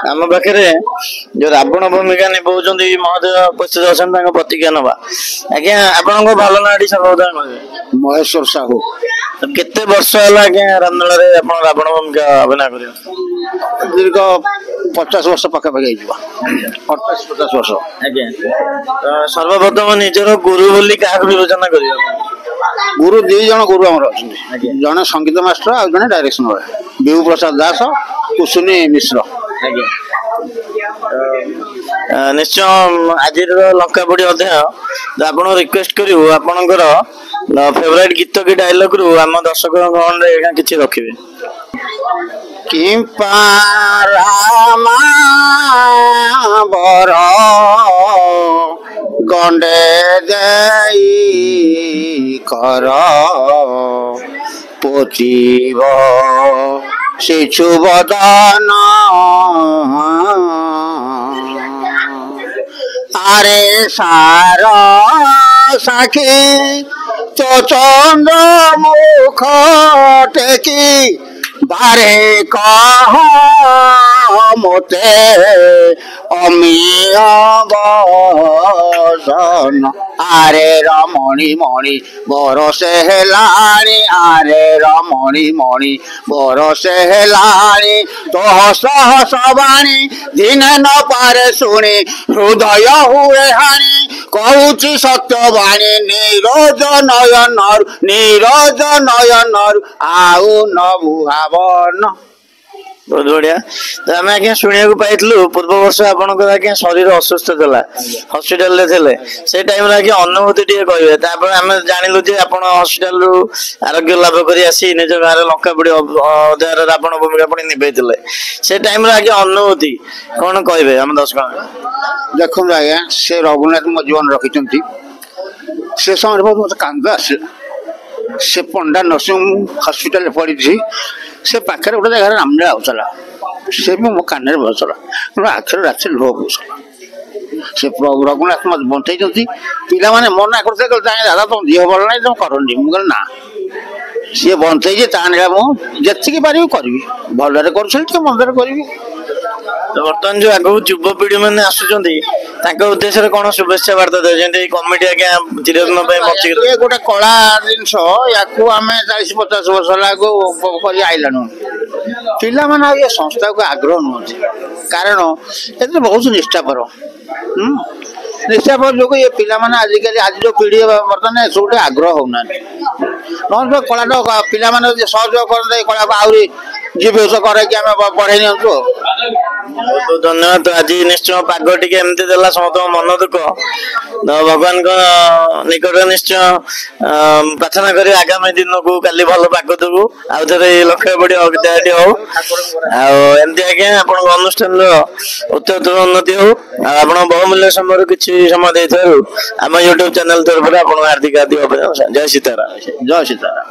आम पाखे जो रावण भूमिका निभाउछन्ति महोदय उपस्थित अछन् तांको प्रतिज्ञा नबा आज्ञा आपनको भल नाडी सर्वोदय महेश्वर साहू केते वर्ष होला आज्ञा रामदोला रे आपण रावण भूमिका अभिनय करियो दीर्घ 50 वर्ष पाखापाखि 48-50 वर्ष आज्ञा सर्वप्रथम निजर गुरु बोली काहा विवेचना करियो गुरु 2 जन गुरु हमर अछन्ति जने संगीत मास्टर आ जने डायरेक्शन वाला बिहू प्रसाद दास कुसुनी मिश्र आज्ञा निश्चय आज लंका पड़ी अध्याय आपण रिक्वेस्ट करू आपणकर फेवरेट गीत की डायलॉग रु आम दर्शक किसी रखिए गंडे देई कर पोतीब शिशु बदन आरे सार साखी तो चंद्र मुख टेकी बारे कह मोते अमीय बसन आरे रमणी मणि बरसे हेलाणी आरे रमणी मणि बरसे हेलाणी तो हस हस बाणी दिन न पारे शुणी हृदय हुए हानि कहूची सत्यवाणी नीरज नयन आउ न बुहावन बहुत बढ़िया तो आम आज्ञा शुणा पाई पूर्व वर्ष आपंकर आज्ञा शरीर असुस्थ था हॉस्पिटल से टाइम आज्ञा अनुभूति टे कहे आम जानलु जे आप हॉस्पिटल रु आरोग्य लाभ कर आसी निज गाँव लंका बुढ़ी अध्याय रावण भूमिका पुणी निभे से टाइम आज्ञा अनुभूति कौन कहे आम दर्शक देखो आज्ञा से रघुनाथ मो जीवन रखिंट से समय बहुत मत कांद आसे से पंडा नर्सिंग हॉस्पिटल पड़ी से पाखे गोटे जगह नामले आउला से भी मो कान बसला आखिर रात लुह बसला से रघुनाथ मत बंचई पिला मैंने मना करते दादा तुम देह भल ना तुम करनी मुझे ना सी बंचई मुझे पारि करी भलरे कर मंदर करी बर्तमान जो आगु युवपीढ़ी मैंने आसुच्च उद्देश्य कौन शुभेच्छा वार्ता दे कमिटी आज्ञा चिरदिन ये गोटे कला जिनस या 40-50 वर्ष आईलानु पिला माने ये संस्था को आग्रह नुहति कारण ए बहुत निष्ठापर निष्ठापर जो ये पिला माने आजिकल आज जो पीढ़ी बर्तमान सब आग्रह होना न कला पिला माने सहयोग करते कला को आहरी जीवित करे कि बढ़े नि बहुत धन्यवाद आज निश्चय पाग टी एमती देला समस्त मन दुख भगवान निकट निश्चय प्रार्थना करी आगामी दिन को काली भल पाग देबू आउ थे लक्ष्य बड़ी अविद्या हो एमती आज्ञा आप अनुष्ठान उत्तर उन्नति हो आप बहुमूल्य समय किसी समय आम यूट्यूब चैनल तरफ आप हार्दिक हार्दिक जय सीताराम।